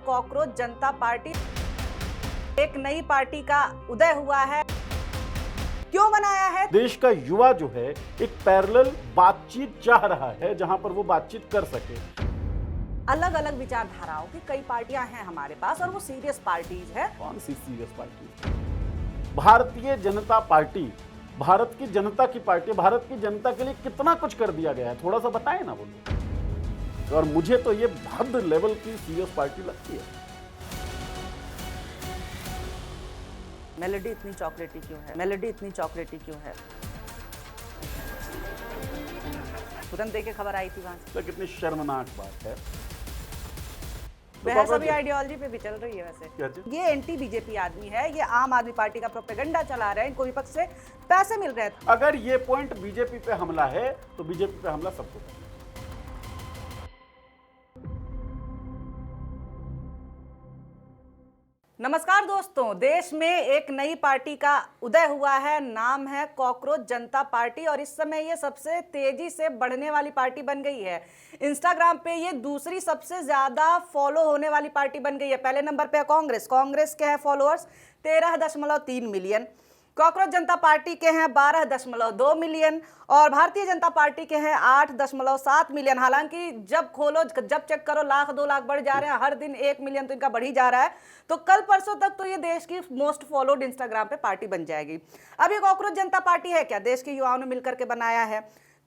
Cockroach जनता party. एक नई party का उदय हुआ है। क्यों बनाया है? देश का युवा जो है एक पैरेलल बातचीत चाह रहा है जहां पर वो बातचीत कर सके। अलग अलग विचारधाराओं की कई पार्टियां हैं हमारे पास और वो सीरियस पार्टीज है। कौन सी serious party? Bharatiya Janata party Bharat की जनता की पार्टी। भारत की जनता के लिए कितना कुछ कर दिया गया है, थोड़ा सा बताएं ना बोलो। और मुझे तो ये हद लेवल की सीरियस पार्टी लगती है। मेलोडी इतनी चॉकलेटी क्यों है? मेलोडी इतनी चॉकलेटी क्यों है? तुरंत देखे खबर आई थी वहां से। तो कितनी शर्मनाक बात है। बहस अभी आइडियोलॉजी पे भी चल रही है वैसे। क्या चीज़? ये एंटी बीजेपी आदमी है, ये आम आदमी पार्टी का प्रोपेगेंडा चला रहे हैं, इनको विपक्ष से पैसे मिल रहे हैं। अगर ये पॉइंट बीजेपी पे हमला है तो बीजेपी पे हमला सबको करना है। नमस्कार दोस्तों, देश में एक नई पार्टी का उदय हुआ है। नाम है कॉकरोच जनता पार्टी और इस समय ये सबसे तेजी से बढ़ने वाली पार्टी बन गई है। इंस्टाग्राम पे ये दूसरी सबसे ज्यादा फॉलो होने वाली पार्टी बन गई है। पहले नंबर पे है कांग्रेस। कांग्रेस के हैं फॉलोअर्स 13.3 मिलियन। कॉकरोच जनता पार्टी के हैं 12.2 मिलियन और भारतीय जनता पार्टी के हैं 8.7 मिलियन। हालांकि जब खोलो जब चेक करो लाख 2 लाख बढ़ जा रहे हैं, हर दिन 1 मिलियन तो इनका बढ़ ही जा रहा है। तो कल परसों तक तो ये देश की मोस्ट फॉलोड इंस्टाग्राम पे पार्टी बन जाएगी। अब ये कॉकरोच जनता पार्टी है क्या? देश के युवाओं ने मिलकर के बनाया है।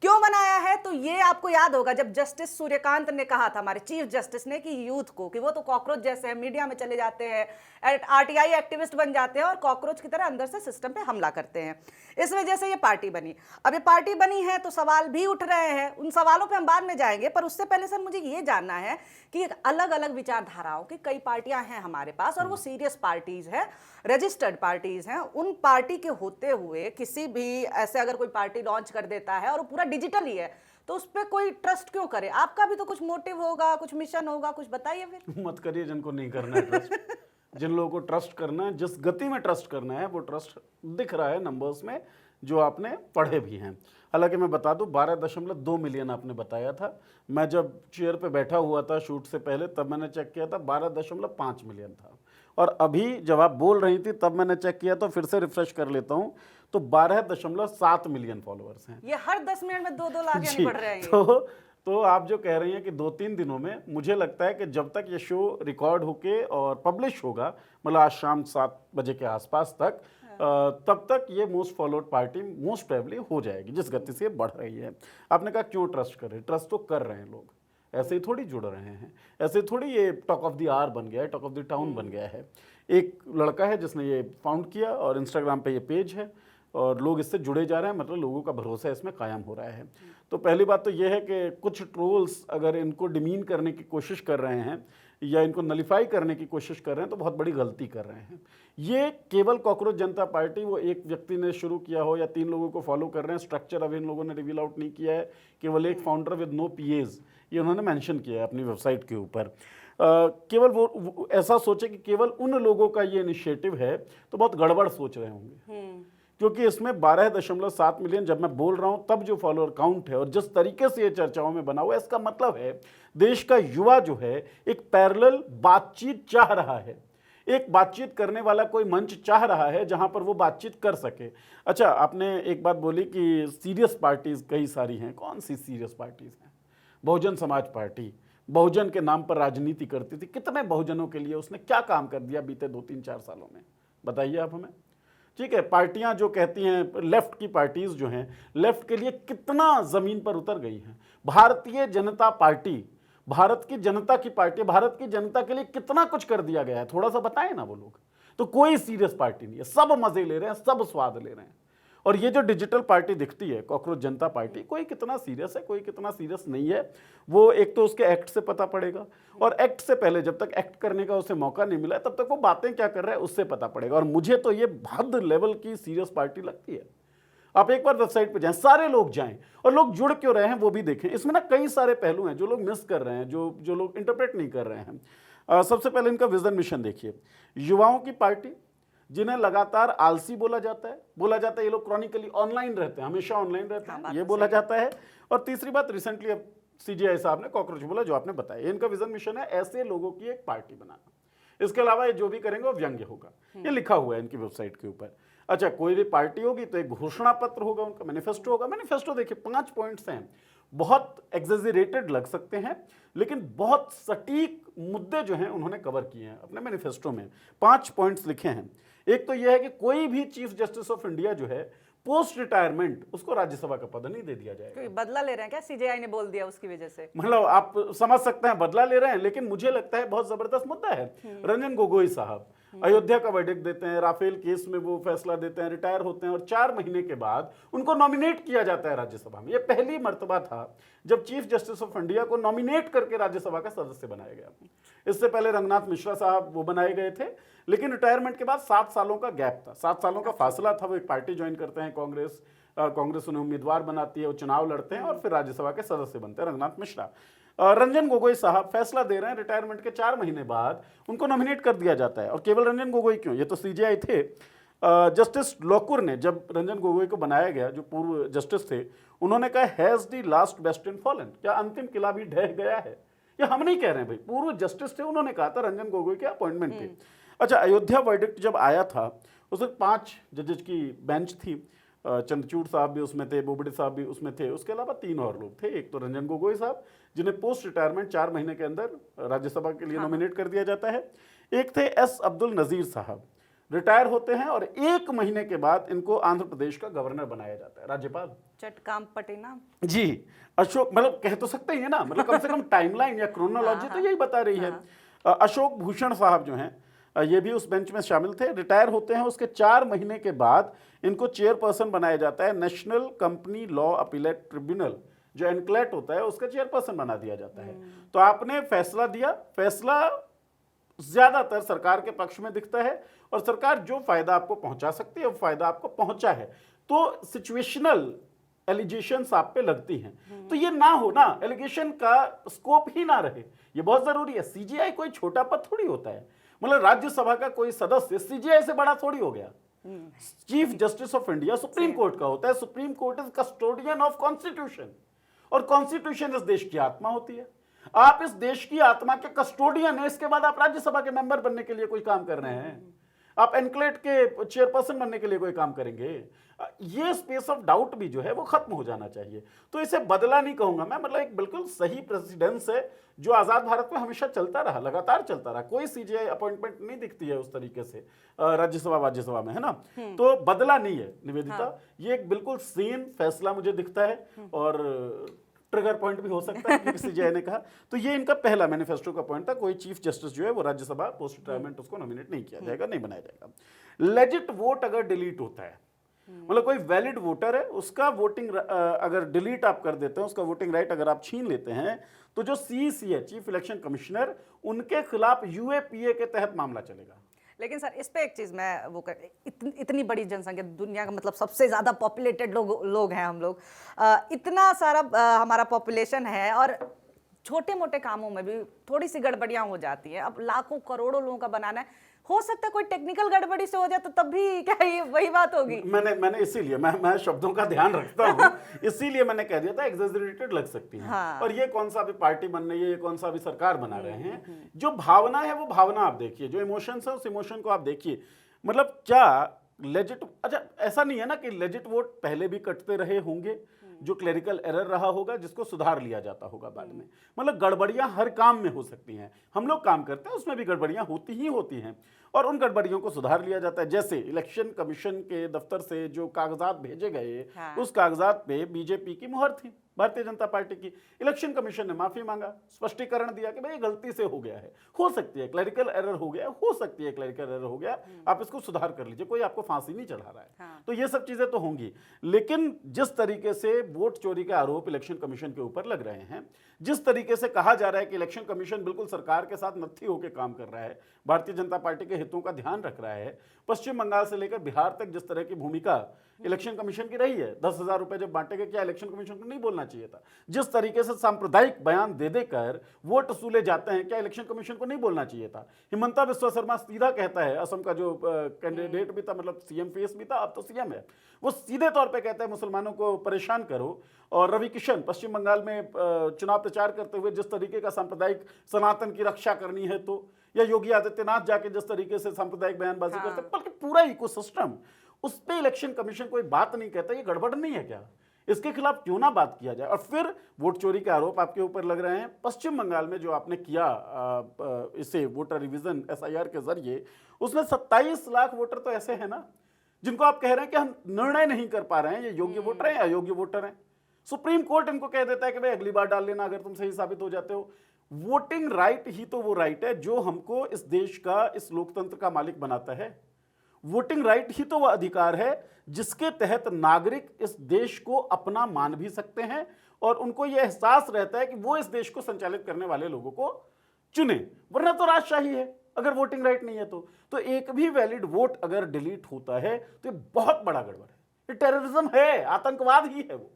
क्यों बनाया है? तो ये आपको याद होगा जब जस्टिस सूर्यकांत ने कहा था, हमारे चीफ जस्टिस ने, कि यूथ को कि वो तो कॉकरोच जैसे हैं, मीडिया में चले जाते हैं, आरटीआई एक्टिविस्ट बन जाते हैं और कॉकरोच की तरह अंदर से सिस्टम पे हमला करते हैं। इस वजह से ये पार्टी बनी। अब ये पार्टी बनी है तो सवाल भी उठ रहे हैं, उन सवालों पे हम बाद में जाएंगे, पर उससे पहले सर मुझे ये जानना है कि अलग अलग विचारधाराओं की कई पार्टियां हैं हमारे पास और वो सीरियस पार्टीज हैं, रजिस्टर्ड पार्टीज हैं। उन पार्टी के होते हुए किसी भी ऐसे अगर कोई पार्टी लॉन्च कर देता है और वो पूरा डिजिटल ही है तो उस पर कोई ट्रस्ट क्यों करे? आपका भी तो कुछ मोटिव होगा, कुछ मिशन होगा, कुछ बताइए फिर। मत करिए जिनको नहीं करना है ट्रस्ट। जिन लोगों को ट्रस्ट करना है, जिस गति में ट्रस्ट करना है, वो ट्रस्ट दिख रहा है नंबर्स में जो आपने पढ़े भी हैं। हालांकि मैं बता दूं 12.2 मिलियन आपने बताया था। मैं जब चेयर पे बैठा हुआ था शूट से पहले तब मैंने चेक किया था 12.5 मिलियन था। और अभी जब आप बोल रही थी तब मैंने चेक किया तो फिर से रिफ्रेश कर लेता हूं तो 12.7 मिलियन फॉलोअर्स हैं। ये हर 10 मिनट में 2-2 लाख यानी बढ़ रहे हैं। तो आप जो कह रही हैं कि 2-3 दिनों में, मुझे लगता है कि जब तक ये शो रिकॉर्ड होके और पब्लिश होगा, मतलब आज शाम 7 बजे के आसपास तक, तब तक ये most followed party most probably हो जाएगी जिस गति से ये बढ़ रही है। आपने कहा क्यों ट्रस्ट करें? ट्रस्ट तो कर रहे हैं लोग, ऐसे ही थोड़ी जुड़ रहे हैं, ऐसे थोड़ी ये टॉक ऑफ द आवर बन गया है, टॉक ऑफ द टाउन बन गया है। एक लड़का है जिसने ये फाउंड किया और इंस्टाग्राम पे ये पेज है और लोग इससे जुड़े जा रहे हैं, मतलब लोगों का भरोसा इसमें कायम हो रहा है। तो पहली बात तो ये है कि कुछ ट्रोल्स अगर इनको डिमीन करने की कोशिश कर रहे हैं या इनको नलिफाई करने की कोशिश कर रहे हैं तो बहुत बड़ी गलती कर रहे हैं। ये केवल कॉकरोच जनता पार्टी वो एक व्यक्ति ने शुरू किया हो या 3 लोगों को फॉलो कर रहे हैं, स्ट्रक्चर अभी इन लोगों ने रिवील आउट नहीं किया है। केवल एक फाउंडर विद नो पीएज ये उन्होंने मेंशन किया है अपनी वेबसाइट के ऊपर। केवल वो ऐसा सोचे कि केवल उन लोगों का ये इनिशिएटिव है तो बहुत गड़बड़ सोच रहे होंगे, क्योंकि इसमें 12.7 मिलियन जब मैं बोल रहा हूं तब जो फॉलोअर काउंट है और जिस तरीके से ये चर्चाओं में बना हुआ है, इसका मतलब है देश का युवा जो है एक पैरेलल बातचीत चाह रहा है, एक बातचीत करने वाला कोई मंच चाह रहा है जहां पर वो बातचीत कर सके। अच्छा, आपने एक बात बोली कि सीरियस पार्टीज कई सारी हैं। कौन सी सीरियस पार्टीज हैं? बहुजन समाज पार्टी बहुजन के नाम पर राजनीति करती थी। कितने बहुजनों के लिए उसने क्या काम कर दिया बीते 2-3-4 सालों में, बताइए आप हमें। ठीक है, पार्टियां जो कहती हैं, लेफ्ट की पार्टीज जो हैं, लेफ्ट के लिए कितना जमीन पर उतर गई हैं। भारतीय जनता पार्टी भारत की जनता की पार्टी, भारत की जनता के लिए कितना कुछ कर दिया गया है, थोड़ा सा बताएं ना वो लोग। तो कोई सीरियस पार्टी नहीं है, सब मजे ले रहे हैं, सब स्वाद ले रहे हैं। और ये जो डिजिटल पार्टी दिखती है कॉकरोच जनता पार्टी, कोई कितना सीरियस है कोई कितना सीरियस नहीं है, वो एक तो उसके एक्ट से पता पड़ेगा और एक्ट से पहले जब तक एक्ट करने का उसे मौका नहीं मिला तब तक वो बातें क्या कर रहा है उससे पता पड़ेगा। और मुझे तो ये हद लेवल की सीरियस पार्टी लगती है। आप एक बार वेबसाइट पे जाएं, सारे लोग जाएं और लोग जुड़ क्यों रहे हैं वो भी देखें। इसमें ना कई सारे पहलू हैं जो लोग मिस कर रहे हैं, जो लोग इंटरप्रेट नहीं कर रहे हैं। सबसे पहले इनका विजन मिशन देखिए। युवाओं की पार्टी जिन्हें लगातार आलसी बोला जाता है ये लोग क्रॉनिकली ऑनलाइन रहते हैं, हमेशा ऑनलाइन रहते हैं, ये बोला जाता है। और तीसरी बात, रिसेंटली अब सीजेआई साहब ने कॉकरोच बोला, जो आपने बताया, इनका विजन मिशन है ऐसे लोगों की एक पार्टी बनाना। इसके अलावा ये जो भी करेंगे वो व्यंग्य होगा, ये लिखा हुआ है इनकी वेबसाइट के ऊपर। अच्छा, कोई भी पार्टी होगी तो एक घोषणा पत्र होगा, उनका मैनिफेस्टो होगा। मैनिफेस्टो देखिए 5 पॉइंट्स हैं, बहुत एग्जेजरेटेड लग सकते हैं, लेकिन बहुत सटीक मुद्दे जो हैं उन्होंने कवर किए हैं अपने मैनिफेस्टो में। 5 पॉइंट्स लिखे हैं। एक तो यह है कि कोई भी चीफ जस्टिस ऑफ इंडिया जो है पोस्ट रिटायरमेंट उसको राज्यसभा का पद नहीं दे दिया जाएगा। क्योंकि बदला ले रहे हैं क्या, सीजेआई ने बोल दिया उसकी वजह से? मतलब आप समझ सकते हैं बदला ले रहे हैं, लेकिन मुझे लगता है बहुत जबरदस्त मुद्दा है। रंजन गोगोई साहब अयोध्या का वर्डिक्ट देते हैं, राफेल केस में वो फैसला देते हैं, रिटायर होते हैं और 4 महीने के बाद उनको नॉमिनेट किया जाता है राज्यसभा में। ये पहली मर्तबा था जब चीफ जस्टिस ऑफ इंडिया को नॉमिनेट करके राज्यसभा का सदस्य बनाया गया। इससे पहले रंगनाथ मिश्रा साहब वो बनाए गए थे, लेकिन रिटायरमेंट के बाद 7 सालों का गैप था, 7 सालों का फासला था। वो एक पार्टी ज्वाइन करते हैं, कांग्रेस उन्हें उम्मीदवार बनाती है, वो चुनाव लड़ते हैं और फिर राज्यसभा के सदस्य बनते हैं रंगनाथ मिश्रा। रंजन गोगोई साहब फैसला दे रहे हैं, रिटायरमेंट के 4 महीने बाद उनको नॉमिनेट कर दिया जाता है। और केवल रंजन गोगोई क्यों, ये तो सीजेआई थे। जस्टिस लोकुर ने, जब रंजन गोगोई को बनाया गया, जो पूर्व जस्टिस थे, उन्होंने कहा हैज द लास्ट बेस्टन फॉलन, क्या अंतिम किला भी ढह गया है? ये हम नहीं कह रहे हैं भाई, पूर्व जस्टिस थे, उन्होंने कहा था रंजन गोगोई के अपॉइंटमेंट पे। अच्छा, अयोध्या वर्डिक्ट जब आया था उस वक्त 5 जजेज की बेंच थी। चंद्रचूड़ साहब भी उसमें थे, बोबडे साहब भी उसमें थे, उसके अलावा 3 और लोग थे। एक तो रंजन गोगोई साहब, जिन्हें पोस्ट रिटायरमेंट 4 महीने के अंदर राज्यसभा के लिए नॉमिनेट कर दिया जाता है। एक थे एस अब्दुल नजीर साहब, रिटायर होते हैं और 1 महीने के बाद इनको आंध्र प्रदेश का गवर्नर बनाया जाता है, राज्यपाल। चटकाम पटेना जी, अशोक, मतलब कह तो सकते हैं ना, मतलब कम से कम टाइमलाइन या क्रोनोलॉजी तो यही बता रही है। अशोक भूषण साहब जो हैं, ये भी उस बेंच में शामिल थे। रिटायर होते हैं, उसके 4 महीने के बाद इनको चेयरपर्सन बनाया जाता है, national company law appellate tribunal, जो एनक्लेट होता है, उसका चेयरपर्सन बना दिया जाता है। तो आपने फैसला दिया, फैसला ज्यादातर सरकार के पक्ष में दिखता है और सरकार जो फायदा आपको पहुंचा सकती है वो फायदा आपको पहुंचा है, तो सिचुएशनल एलिगेशंस आप पे लगती हैं। तो ये ना हो ना, एलिगेशन का स्कोप ही ना रहे, ये बहुत जरूरी है। सीजीआई कोई छोटा पद थोड़ी होता है, मतलब राज्यसभा का कोई सदस्य सीजीआई से बड़ा थोड़ी हो गया। Chief justice of India supreme court का होता है, supreme court is custodian of constitution, और कॉन्स्टिट्यूशन इस देश की आत्मा होती है। आप इस देश की आत्मा के कस्टोडियन है, इसके बाद आप राज्यसभा के मेंबर बनने के लिए कोई काम कर रहे हैं, आप एनक्लेट के चेयरपर्सन बनने के लिए कोई काम करेंगे? ये स्पेस ऑफ डाउट भी जो है वो खत्म हो जाना चाहिए। तो इसे बदला नहीं कहूंगा मैं, मतलब एक बिल्कुल सही प्रेसिडेंस है जो आजाद भारत में हमेशा चलता रहा, लगातार चलता रहा। कोई सीजीआई अपॉइंटमेंट नहीं दिखती है उस तरीके से राज्यसभा में, है ना। तो बदला नहीं है निवेदिता, ये एक बिल्कुल सेम फैसला मुझे दिखता है और ट्रिगर पॉइंट भी हो सकता है क्योंकि सीजीआई ने कहा। तो ये इनका पहला मैनिफेस्टो का पॉइंट था, कोई चीफ जस्टिस जो है वो राज्यसभा पोस्ट रिटायरमेंट उसको नॉमिनेट नहीं किया जाएगा, नहीं बनाया जाएगा। लेजिट वोट अगर डिलीट होता है, मतलब कोई वैलिड वोटर है उसका वोटिंग अगर डिलीट आप कर देते हैं, उसका वोटिंग राइट अगर आप छीन लेते हैं, तो जो सीईसी है, चीफ इलेक्शन कमिश्नर, उनके खिलाफ यूएपीए के तहत मामला चलेगा। लेकिन सर इस पे एक चीज मैं वो कर, इतनी बड़ी जनसंख्या, दुनिया का मतलब सबसे ज्यादा पॉपुलेटेड लोग हैं हम लोग, इतना सारा हमारा पॉपुलेशन है और छोटे मोटे कामों में भी थोड़ी सी गड़बड़ियां हो जाती हैं। अब लाखों करोड़ों लोगों का बनाना है, हो सकता है कोई टेक्निकल गड़बड़ी से हो जाए तो तब भी क्या ये वही बात होगी? मैंने इसीलिए मैं शब्दों का ध्यान रखता हूँ इसीलिए मैंने कह दिया था एग्जेजरेटेड लग सकती है। हाँ। और ये कौन सा अभी पार्टी बन रही है, ये कौन सा अभी सरकार बना रहे हैं, जो भावना है वो भावना आप देखिए, जो इमोशंस है उस इमोशन को आप देखिए। मतलब क्या लेजिट, अच्छा ऐसा नहीं है ना कि लेजिट वोट पहले भी कटते रहे होंगे, जो क्लेरिकल एरर रहा होगा जिसको सुधार लिया जाता होगा बाद में। मतलब गड़बड़ियां हर काम में हो सकती हैं, हम लोग काम करते हैं उसमें भी गड़बड़ियां होती ही होती हैं और उन गड़बड़ियों को सुधार लिया जाता है। जैसे इलेक्शन कमीशन के दफ्तर से जो कागजात भेजे गए, उस कागजात पे बीजेपी की मुहर थी, भारतीय जनता पार्टी की। इलेक्शन कमीशन ने माफी मांगा, स्पष्टीकरण दिया कि भाई गलती से हो गया है, हो सकती है क्लरिकल एरर हो गया, हो सकती है क्लरिकल एरर हो गया, आप इसको सुधार कर लीजिए, कोई आपको फांसी नहीं चढ़ा रहा है। हाँ। तो ये सब चीजें तो होंगी, लेकिन जिस तरीके से वोट चोरी के आरोप इलेक्शन कमीशन के ऊपर लग रहे हैं, जिस तरीके से कहा जा रहा है कि इलेक्शन कमीशन बिल्कुल सरकार के साथ नत्थी होकर काम कर रहा है, भारतीय जनता पार्टी के हितों का ध्यान रख रहा है, पश्चिम बंगाल से लेकर बिहार तक जिस तरह की भूमिका इलेक्शन कमीशन की रही है, 10,000 रुपए जब बांटे गए, क्या इलेक्शन कमीशन को नहीं बोलना चाहिए था? जिस तरीके से सांप्रदायिक बयान दे देकर वोट वसूले जाते हैं, क्या इलेक्शन कमीशन को नहीं बोलना चाहिए था? हिमंता बिस्वा शर्मा सीधा कहता है, असम का जो कैंडिडेट भी था, मतलब सीएम फेस भी था, अब तो सीएम है, वो सीधे तौर पे कहता है मुसलमानों को परेशान करो और रवि किशन पश्चिम बंगाल में चुनाव प्रचार करते हुए जिस तरीके का सांप्रदायिक सनातन की रक्षा करनी है, तो या योगी आदित्यनाथ जाके जिस तरीके से सांप्रदायिक बयानबाजी करते, बल्कि पूरा इकोसिस्टम, उस पे इलेक्शन कमीशन कोई बात नहीं कहता। ये गड़बड़ नहीं है क्या? इसके खिलाफ क्यों ना बात किया जाए? और फिर वोट चोरी के आरोप आपके ऊपर लग रहे हैं। पश्चिम बंगाल में जो आपने किया इसे वोटर रिवीजन SIR के जरिए, उसमें 27 लाख वोटर तो ऐसे हैं ना जिनको आप कह रहे हैं कि हम निर्णय नहीं कर पा रहे हैं ये योग्य वोटर हैं या अयोग्य वोटर हैं। सुप्रीम कोर्ट इनको कह देता है कि भाई अगली बार डाल लेना अगर तुम सही साबित हो जाते हो। वोटिंग राइट ही तो वो राइट है जो हमको इस देश का, इस लोकतंत्र का मालिक बनाता है। वोटिंग राइट ही तो वह अधिकार है जिसके तहत नागरिक इस देश को अपना मान भी सकते हैं और उनको यह एहसास रहता है कि वो इस देश को संचालित करने वाले लोगों को चुने। वरना तो राजशाही है अगर वोटिंग राइट नहीं है तो एक भी वैलिड वोट अगर डिलीट होता है तो ये बहुत बड़ा गड़बड़ है। ये टेररिज्म है, आतंकवाद ही है वो।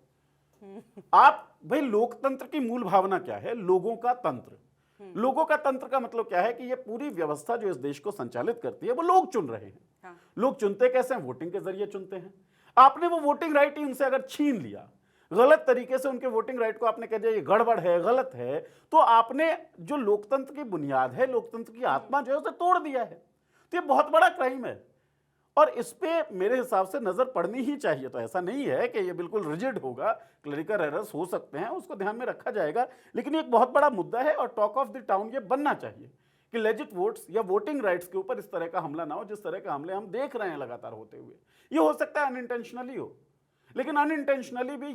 आप भाई, लोकतंत्र की मूल भावना क्या है? लोगों का तंत्र। लोगों का तंत्र का मतलब क्या है कि ये पूरी व्यवस्था जो इस देश को संचालित करती है वो लोग चुन रहे हैं। हाँ। लोग चुनते कैसे हैं? वोटिंग के जरिए चुनते हैं। आपने वो वोटिंग राइट ही उनसे अगर छीन लिया, गलत तरीके से उनके वोटिंग राइट को आपने कह दिया ये गड़बड़ है, गलत है, तो आपने जो लोकतंत्र की बुनियाद है, लोकतंत्र की आत्मा जो है उसे तोड़ दिया है। तो ये बहुत बड़ा क्राइम है और इस पे मेरे हिसाब से नजर पड़नी ही चाहिए। तो ऐसा नहीं है कि ये बिल्कुल रिजिड होगा, क्लरिकल एरर्स हो सकते हैं, उसको ध्यान में रखा जाएगा, लेकिन ये एक बहुत बड़ा मुद्दा है और टॉक ऑफ द टाउन ये बनना चाहिए कि लेजिट वोट्स या वोटिंग राइट्स के ऊपर इस तरह का हमला ना हो जिस तरह के हमले हम देख रहे हैं लगातार होते हुए। ये हो सकता है अनइंटेंशनली हो, लेकिन अनइंटेंशनली भी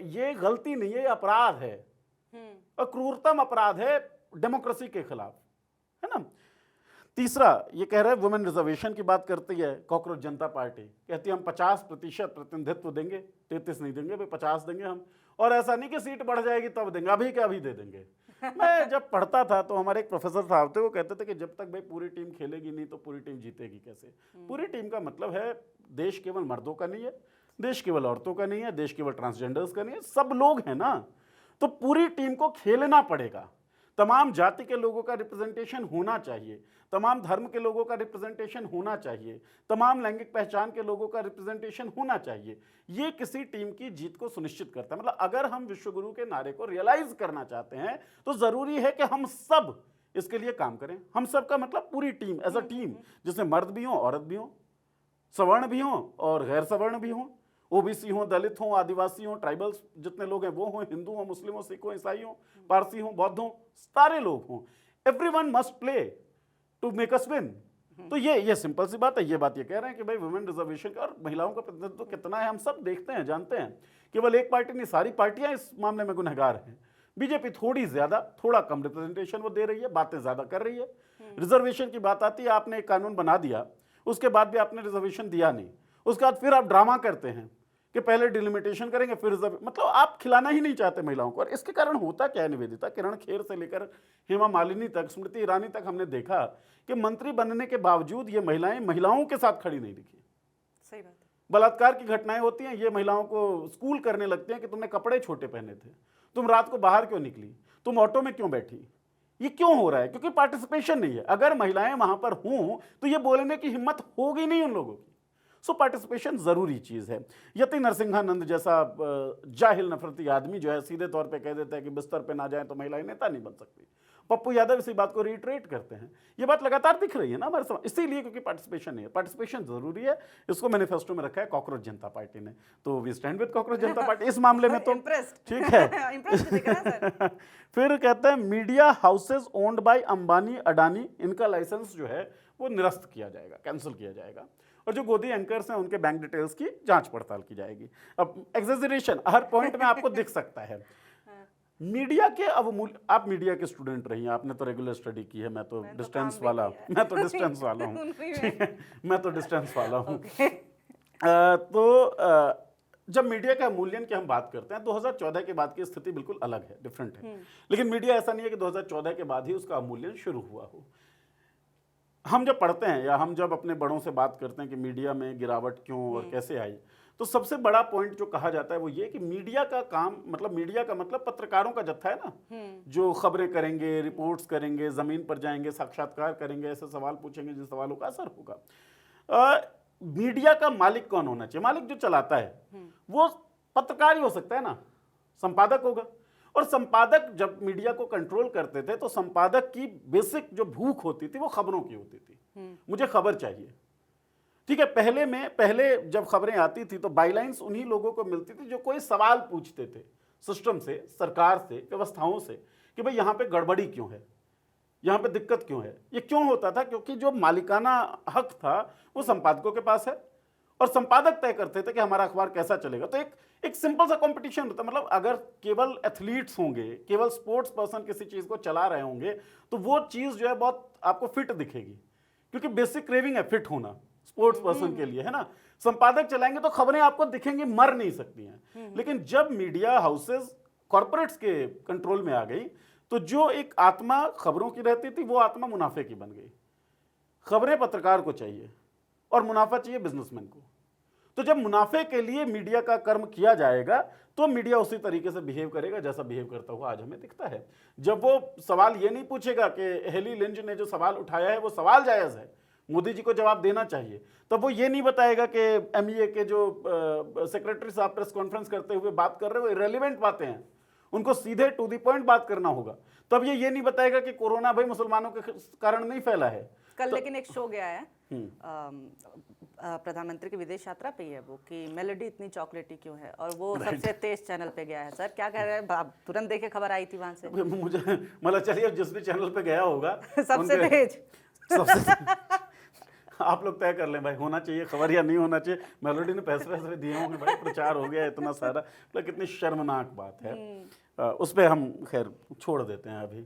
ये गलती नहीं है, ये अपराध है और क्रूरतम अपराध है डेमोक्रेसी के खिलाफ, है ना। तीसरा, ये कह रहे हैं वुमेन रिजर्वेशन की बात करती है कॉकरोच जनता पार्टी, कहती है हम 50% प्रतिनिधित्व देंगे, 33 नहीं देंगे भाई, 50 देंगे हम, और ऐसा नहीं कि सीट बढ़ जाएगी तब देंगे, अभी क्या अभी दे देंगे। मैं जब पढ़ता था तो हमारे एक प्रोफेसर साहब थे, वो कहते थे कि जब तक भाई पूरी टीम खेलेगी नहीं तो पूरी टीम जीतेगी कैसे। पूरी टीम का मतलब है देश केवल मर्दों का नहीं है, देश केवल औरतों का नहीं है, देश केवल ट्रांसजेंडर्स का नहीं है, सब लोग हैं ना। तो पूरी टीम को खेलना पड़ेगा, तमाम जाति के लोगों का रिप्रेजेंटेशन होना चाहिए, तमाम धर्म के लोगों का रिप्रेजेंटेशन होना चाहिए, तमाम लैंगिक पहचान के लोगों का रिप्रेजेंटेशन होना चाहिए। ये किसी टीम की जीत को सुनिश्चित करता है। मतलब अगर हम विश्वगुरु के नारे को रियलाइज करना चाहते हैं तो जरूरी है कि हम सब इसके लिए काम करें। हम सब का मतलब पूरी टीम, एज अ टीम, जिसमें मर्द भी हों, औरत भी हों, सवर्ण भी हों और गैर सवर्ण भी हों, ओबीसी हों, दलित हों, आदिवासी हों, ट्राइबल्स जितने लोग हैं वो हों, हिंदू हों, मुस्लिम हों, सिख हों, ईसाई हों, पारसी हों, बौद्ध हों, सारे लोग हों। Everyone must play to make us win. तो ये सिंपल सी बात है। ये बात ये कह रहे हैं कि भाई वुमेन रिजर्वेशन का और महिलाओं का प्रतिनिधित्व कितना है हम सब देखते हैं, जानते हैं। केवल एक पार्टी नहीं, सारी पार्टियां इस मामले में गुनहगार हैं। बीजेपी थोड़ी ज्यादा, थोड़ा कम रिप्रेजेंटेशन वो दे रही है, बातें ज्यादा कर रही है। रिजर्वेशन की बात आती है, आपने एक कानून बना दिया, उसके बाद भी आपने रिजर्वेशन दिया नहीं, उसके बाद फिर आप ड्रामा करते हैं कि पहले डिलिमिटेशन करेंगे फिर मतलब आप खिलाना ही नहीं चाहते महिलाओं को। और इसके कारण होता क्या है निवेदिता, किरण खेर से लेकर हेमा मालिनी तक, स्मृति ईरानी तक हमने देखा कि मंत्री बनने के बावजूद ये महिलाओं के साथ खड़ी नहीं दिखी। सही बात है। बलात्कार की घटनाएं होती हैं, ये महिलाओं को स्कूल करने लगते हैं कि तुमने कपड़े छोटे पहने थे, तुम रात को बाहर क्यों निकली, तुम ऑटो में क्यों बैठी। ये क्यों हो रहा है? क्योंकि पार्टिसिपेशन नहीं है। अगर महिलाएं वहां पर हों तो ये बोलने की हिम्मत होगी नहीं उन लोगों की। सो पार्टिसिपेशन जरूरी चीज है। यति नरसिंहानंद जैसा जाहिल नफरती आदमी जो है सीधे तौर पे कह देता है कि बिस्तर पे ना जाए तो महिलाएं नेता नहीं बन सकती। पप्पू यादव इसी बात को रिट्रेट करते हैं। ये बात लगातार दिख रही है ना हमारे सामने, इसीलिए क्योंकि पार्टिसिपेशन नहीं है। पार्टिसिपेशन जरूरी है, इसको मैनिफेस्टो में रखा है कॉकरोच जनता पार्टी ने। तो we stand with cockroach Janata party इस मामले में तो ठीक है। फिर कहते हैं media houses owned by Ambani Adani, इनका लाइसेंस जो है वो निरस्त किया जाएगा, कैंसिल किया जाएगा, और जो गोदी एंकर्स हैं उनके बैंक डिटेल्स की जांच पड़ताल की जाएगी। अब एक्सेजरेशन हर पॉइंट में आपको दिख सकता है। मीडिया के अवमूल्य, आप मीडिया के स्टूडेंट रही हैं, आपने तो रेगुलर स्टडी की है, मैं तो डिस्टेंस वाला हूँ, मैं तो डिस्टेंस वाला हूँ, ठीक है, मैं तो डिस्टेंस वाला हूँ। तो जब मीडिया के अवमूल्यन की हम बात करते हैं, 2014 के बाद की स्थिति बिल्कुल अलग है, डिफरेंट है। लेकिन मीडिया ऐसा नहीं है कि 2014 के बाद ही उसका अवमूल्यन शुरू हुआ हो। हम जब पढ़ते हैं या हम जब अपने बड़ों से बात करते हैं कि मीडिया में गिरावट क्यों और कैसे आई, तो सबसे बड़ा पॉइंट जो कहा जाता है वो ये कि मीडिया का काम, मतलब मीडिया का मतलब पत्रकारों का जत्था है ना, जो खबरें करेंगे, रिपोर्ट्स करेंगे, जमीन पर जाएंगे, साक्षात्कार करेंगे, ऐसे सवाल पूछेंगे जिन सवालों का असर होगा। मीडिया का मालिक कौन होना चाहिए? मालिक जो चलाता है वो पत्रकार ही हो सकता है ना, संपादक होगा। और संपादक जब मीडिया को कंट्रोल करते थे तो संपादक की बेसिक जो भूख होती थी वो खबरों की होती थी। मुझे खबर चाहिए, ठीक है। पहले जब खबरें आती थी तो बाइलाइंस उन्हीं लोगों को मिलती थी जो कोई सवाल पूछते थे सिस्टम से, सरकार से, व्यवस्थाओं से, कि भाई यहाँ पे गड़बड़ी क्यों है, यहाँ पे दिक्कत क्यों है। ये क्यों होता था? क्योंकि जो मालिकाना हक था वो संपादकों के पास है और संपादक तय करते थे कि हमारा अखबार कैसा चलेगा। तो एक सिंपल सा कंपटीशन होता, मतलब अगर केवल एथलीट्स होंगे, केवल स्पोर्ट्स पर्सन किसी चीज को चला रहे होंगे तो वो चीज जो है बहुत आपको फिट दिखेगी, क्योंकि बेसिक क्रेविंग है फिट होना स्पोर्ट्स पर्सन के लिए, है ना। संपादक चलाएंगे तो खबरें आपको दिखेंगी, मर नहीं सकती हैं। लेकिन जब मीडिया हाउसेस कॉर्पोरेट्स के कंट्रोल में आ गई तो जो एक आत्मा खबरों की रहती थी वो आत्मा मुनाफे की बन गई। खबरें पत्रकार को चाहिए और मुनाफा चाहिए बिजनेसमैन को। तो जब मुनाफे के लिए मीडिया का कर्म किया जाएगा तो मीडिया उसी तरीके से बिहेव करेगा जैसा बिहेव करता हुआ आज हमें दिखता है। जब वो सवाल ये नहीं पूछेगा कि हेली लिंच ने जो सवाल उठाया है वो सवाल जायज़ है, मोदी जी को जवाब देना चाहिए, तब वो ये नहीं बताएगा कि एमईए के जो सेक्रेटरी साहब प्रेस कॉन्फ्रेंस करते हुए बात कर रहे हो इररिलेवेंट बातें हैं, उनको सीधे टू द पॉइंट बात करना होगा। तब ये नहीं बताएगा कि कोरोना भाई मुसलमानों के कारण नहीं फैला है। कल लेकिन एक शो गया है प्रधानमंत्री की विदेश यात्रा पे ही है वो, कि मेलोडी इतनी चॉकलेटी क्यों है, और वो सबसे तेज चैनल पे गया है। सर क्या कह रहे हैं आप? तुरंत देखे खबर आई थी वहां से। मुझे मतलब चलिए जिस भी चैनल पे गया होगा सबसे तेज आप लोग तय कर लें भाई, होना चाहिए खबर या नहीं होना चाहिए। मेलोडी ने पैसे दिए होंगे भाई, प्रचार हो गया इतना सारा, मतलब कितनी शर्मनाक बात है। उस पर हम खैर छोड़ देते हैं अभी।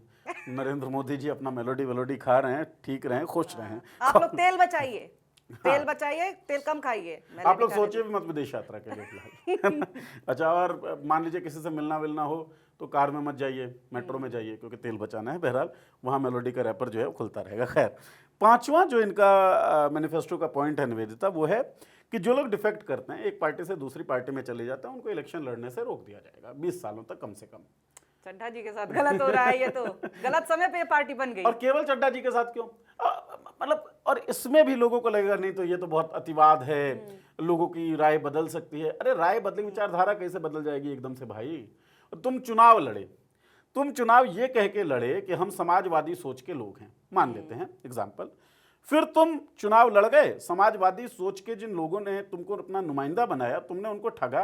नरेंद्र मोदी जी अपना मेलोडी खा रहे हैं, ठीक रहे, खुश रहे। आप लोग तेल बचाइए, तेल बचाइए, तेल कम खाइए। आप लोग सोचिए भी मत विदेश यात्रा के लिए फिलहाल। अच्छा, और मान लीजिए किसी से मिलना हो तो कार में मत जाइए, मेट्रो में जाइए, क्योंकि तेल बचाना है। बहरहाल वहाँ मेलोडी का रैपर जो है वो खुलता रहेगा। खैर, पांचवा जो इनका मैनिफेस्टो का पॉइंट है निवेदिता, वो है कि जो लोग डिफेक्ट करते हैं, एक पार्टी से दूसरी पार्टी में चले जाते हैं, उनको इलेक्शन लड़ने से रोक दिया जाएगा 20 सालों तक कम से कम। चड्ढा जी के साथ गलत हो रहा है, ये तो गलत समय पे ये पार्टी बन गई। और केवल चड्ढा जी के साथ क्यों? मतलब और इसमें भी लोगों को लगेगा नहीं तो ये तो बहुत अतिवाद है, लोगों की राय बदल सकती है। अरे राय बदली, विचारधारा कैसे बदल जाएगी एकदम से भाई? तुम चुनाव लड़े, तुम चुनाव ये कह के लड़े कि हम समाजवादी सोच के लोग हैं, मान लेते हैं एग्जाम्पल, फिर तुम चुनाव लड़ गए, समाजवादी सोच के जिन लोगों ने तुमको अपना नुमाइंदा बनाया, तुमने उनको ठगा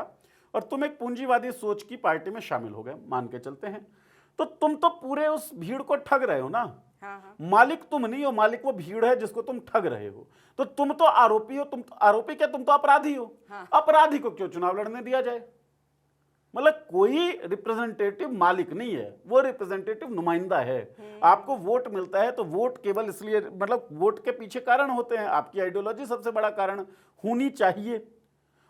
और तुम एक पूंजीवादी सोच की पार्टी में शामिल हो गए, मान के चलते हैं, तो तुम तो पूरे उस भीड़ को ठग रहे हो ना। हाँ। मालिक तुम नहीं हो, मालिक वो भीड़ है जिसको तुम ठग रहे हो। तो तुम तो आरोपी हो, तुम आरोपी क्या, तुम तो अपराधी हो। हाँ। अपराधी को क्यों चुनाव लड़ने दिया जाए? मतलब कोई रिप्रेजेंटेटिव मालिक नहीं है, वो रिप्रेजेंटेटिव नुमाइंदा है। आपको वोट मिलता है तो वोट केवल इसलिए, मतलब वोट के पीछे कारण होते हैं, आपकी आइडियोलॉजी सबसे बड़ा कारण होनी चाहिए,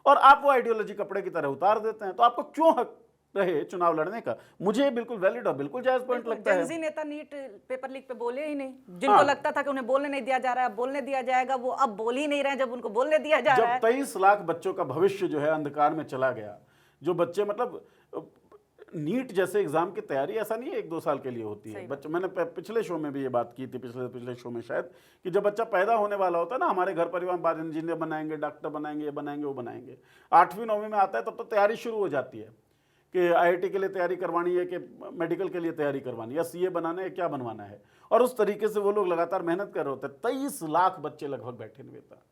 और आप वो आइडियोलॉजी कपड़े की तरह उतार देते हैं। तो आपको क्यों हक रहे चुनाव लड़ने का? मुझे बिल्कुल वैलिड और बिल्कुल जायज पॉइंट लगता है। जेनजी नेता नीट पेपर लीक पे बोले ही नहीं, जिनको लगता था कि उन्हें बोलने नहीं दिया जा रहा है, बोलने दिया जाएगा, वो अब बोल ही नहीं रहे जब उनको बोलने दिया जा रहा है। जब 23 लाख बच्चों का भविष्य जो है अंधकार में चला गया, जो बच्चे मतलब नीट जैसे एग्जाम की तैयारी ऐसा नहीं है 1-2 साल के लिए होती है। बच्चे, मैंने पिछले शो में भी ये बात की थी, पिछले शो में शायद, कि जब बच्चा पैदा होने वाला होता है ना, हमारे घर परिवार में बाद इंजीनियर बनाएंगे, डॉक्टर बनाएंगे, ये बनाएंगे, वो बनाएंगे, 8वीं 9वीं में आता है तब तो तैयारी शुरू हो जाती है कि आईआईटी के लिए तैयारी करवानी है, कि मेडिकल के लिए तैयारी करवानी है, या सीए बनाना है, क्या बनवाना है। और उस तरीके से वो लोग लगातार मेहनत कर रहे होते हैं। 23 लाख बच्चे लगभग बैठे निवेदिता,